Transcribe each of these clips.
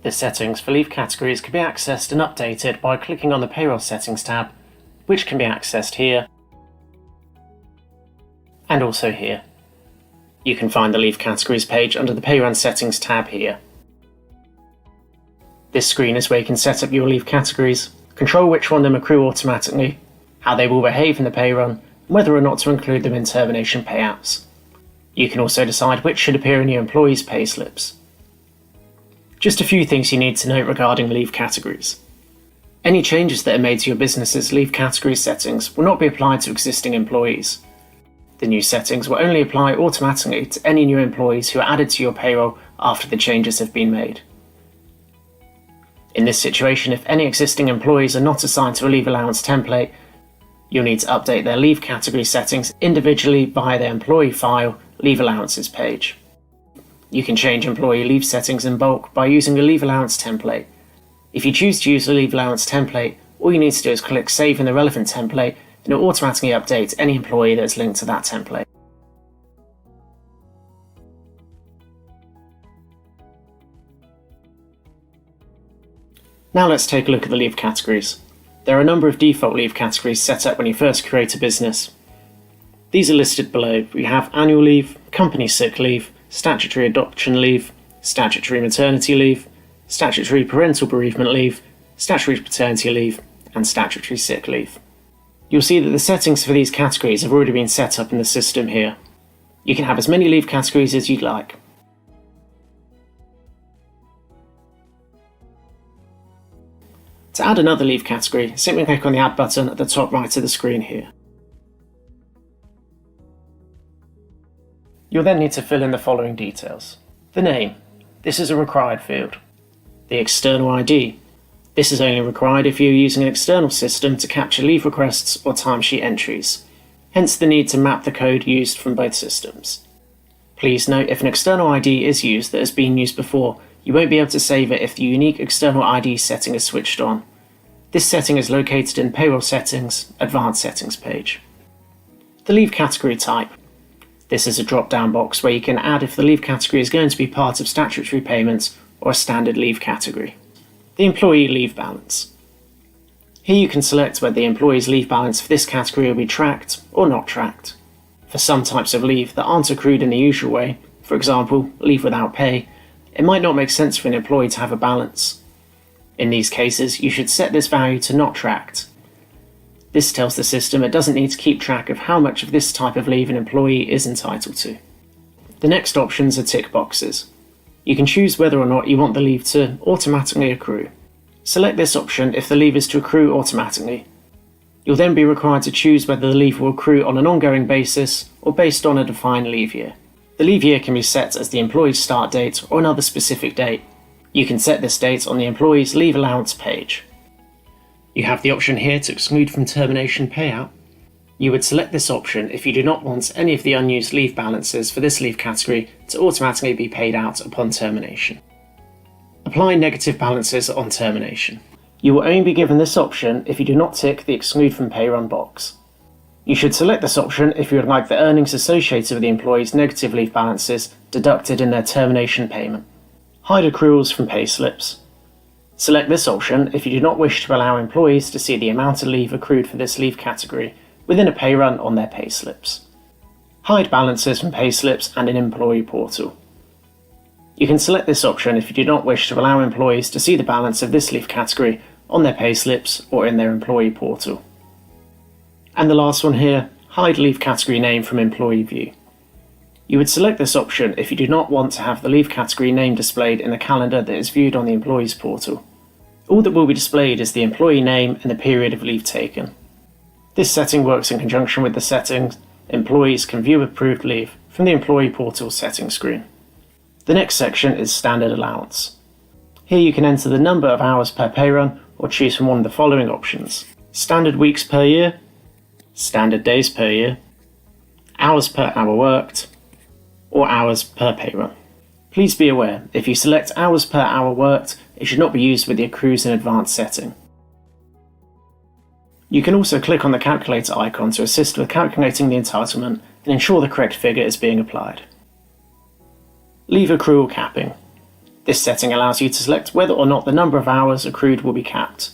The settings for leave categories can be accessed and updated by clicking on the Payroll Settings tab, which can be accessed here and also here. You can find the leave categories page under the Pay Run Settings tab here. This screen is where you can set up your leave categories, control which one of them accrue automatically, how they will behave in the pay run, and whether or not to include them in termination payouts. You can also decide which should appear in your employees' payslips. Just a few things you need to note regarding leave categories. Any changes that are made to your business's leave category settings will not be applied to existing employees. The new settings will only apply automatically to any new employees who are added to your payroll after the changes have been made. In this situation, if any existing employees are not assigned to a leave allowance template, you'll need to update their leave category settings individually via their employee file Leave Allowances page. You can change employee leave settings in bulk by using a leave allowance template. If you choose to use a leave allowance template, all you need to do is click Save in the relevant template and it will automatically update any employee that is linked to that template. Now let's take a look at the leave categories. There are a number of default leave categories set up when you first create a business. These are listed below. We have annual leave, company sick leave, statutory adoption leave, statutory maternity leave, statutory parental bereavement leave, statutory paternity leave, and statutory sick leave. You'll see that the settings for these categories have already been set up in the system here. You can have as many leave categories as you'd like. To add another leave category, simply click on the Add button at the top right of the screen here. You'll then need to fill in the following details. The name. This is a required field. The external ID. This is only required if you're using an external system to capture leave requests or timesheet entries, hence the need to map the code used from both systems. Please note if an external ID is used that has been used before, you won't be able to save it if the unique external ID setting is switched on. This setting is located in Payroll Settings, Advanced Settings page. The leave category type. This is a drop-down box where you can add if the leave category is going to be part of statutory payments or a standard leave category. The employee leave balance. Here you can select whether the employee's leave balance for this category will be tracked or not tracked. For some types of leave that aren't accrued in the usual way, for example, leave without pay, it might not make sense for an employee to have a balance. In these cases, you should set this value to not tracked. This tells the system it doesn't need to keep track of how much of this type of leave an employee is entitled to. The next options are tick boxes. You can choose whether or not you want the leave to automatically accrue. Select this option if the leave is to accrue automatically. You'll then be required to choose whether the leave will accrue on an ongoing basis or based on a defined leave year. The leave year can be set as the employee's start date or another specific date. You can set this date on the employee's leave allowance page. You have the option here to exclude from termination payout. You would select this option if you do not want any of the unused leave balances for this leave category to automatically be paid out upon termination. Apply negative balances on termination. You will only be given this option if you do not tick the exclude from pay run box. You should select this option if you would like the earnings associated with the employee's negative leave balances deducted in their termination payment. Hide accruals from payslips. Select this option if you do not wish to allow employees to see the amount of leave accrued for this leave category within a pay run on their payslips. Hide balances from payslips and an employee portal. You can select this option if you do not wish to allow employees to see the balance of this leave category on their payslips or in their employee portal. And the last one here, hide leave category name from employee view. You would select this option if you do not want to have the leave category name displayed in the calendar that is viewed on the employee's portal. All that will be displayed is the employee name and the period of leave taken. This setting works in conjunction with the settings employees can view approved leave from the employee portal settings screen. The next section is standard allowance. Here you can enter the number of hours per pay run or choose from one of the following options: standard weeks per year, standard days per year, hours per hour worked, or hours per pay run. Please be aware, if you select hours per hour worked, it should not be used with the accrues in advance setting. You can also click on the calculator icon to assist with calculating the entitlement and ensure the correct figure is being applied. Leave accrual capping. This setting allows you to select whether or not the number of hours accrued will be capped.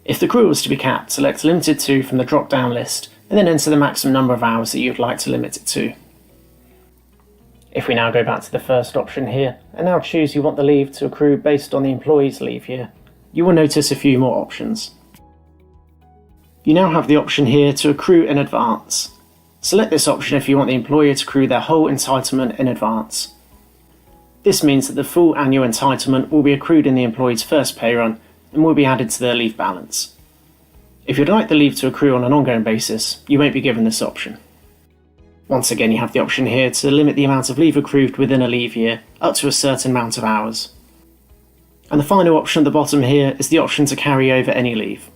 If the accrual is to be capped, select Limited to from the drop-down list and then enter the maximum number of hours that you would like to limit it to. If we now go back to the first option here and now choose you want the leave to accrue based on the employee's leave year, you will notice a few more options. You now have the option here to accrue in advance. Select this option if you want the employer to accrue their whole entitlement in advance. This means that the full annual entitlement will be accrued in the employee's first pay run and will be added to their leave balance. If you'd like the leave to accrue on an ongoing basis, you won't be given this option. Once again, you have the option here to limit the amount of leave accrued within a leave year up to a certain amount of hours. And the final option at the bottom here is the option to carry over any leave.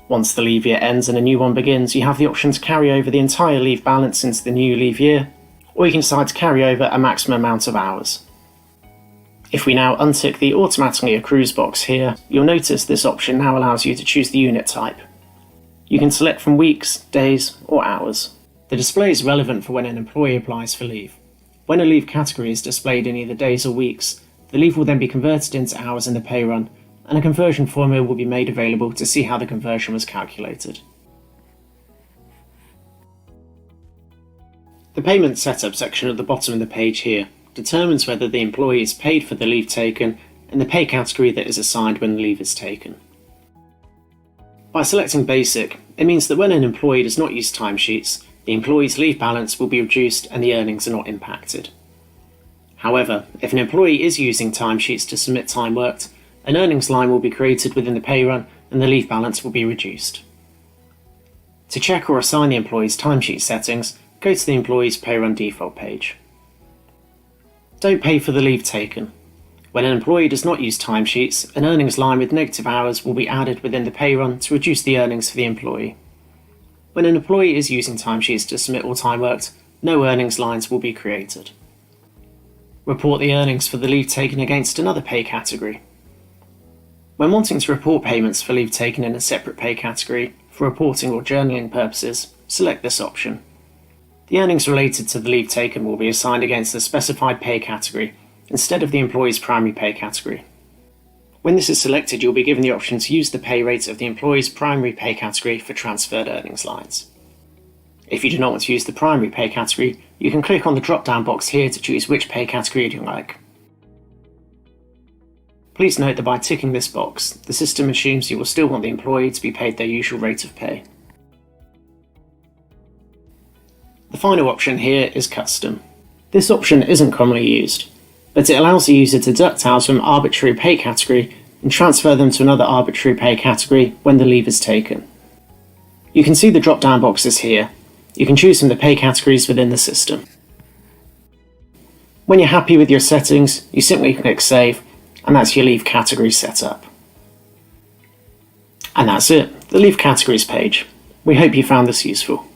Once the leave year ends and a new one begins, you have the option to carry over the entire leave balance into the new leave year, or you can decide to carry over a maximum amount of hours. If we now untick the automatically accrues box here, you'll notice this option now allows you to choose the unit type. You can select from weeks, days, or hours. The display is relevant for when an employee applies for leave. When a leave category is displayed in either days or weeks, the leave will then be converted into hours in the pay run, and a conversion formula will be made available to see how the conversion was calculated. The payment setup section at the bottom of the page here determines whether the employee is paid for the leave taken and the pay category that is assigned when the leave is taken. By selecting Basic, it means that when an employee does not use timesheets, the employee's leave balance will be reduced and the earnings are not impacted. However, if an employee is using timesheets to submit time worked, an earnings line will be created within the pay run and the leave balance will be reduced. To check or assign the employee's timesheet settings, go to the employee's pay run default page. Don't pay for the leave taken. When an employee does not use timesheets, an earnings line with negative hours will be added within the pay run to reduce the earnings for the employee. When an employee is using timesheets to submit all time worked, no earnings lines will be created. Report the earnings for the leave taken against another pay category. When wanting to report payments for leave taken in a separate pay category for reporting or journaling purposes, select this option. The earnings related to the leave taken will be assigned against the specified pay category instead of the employee's primary pay category. When this is selected, you'll be given the option to use the pay rate of the employee's primary pay category for transferred earnings lines. If you do not want to use the primary pay category, you can click on the drop-down box here to choose which pay category you like. Please note that by ticking this box, the system assumes you will still want the employee to be paid their usual rate of pay. The final option here is Custom. This option isn't commonly used, but it allows the user to deduct hours from arbitrary pay category and transfer them to another arbitrary pay category when the leave is taken. You can see the drop-down boxes here. You can choose from the pay categories within the system. When you're happy with your settings, you simply click Save, and that's your leave category setup. And that's it, the leave categories page. We hope you found this useful.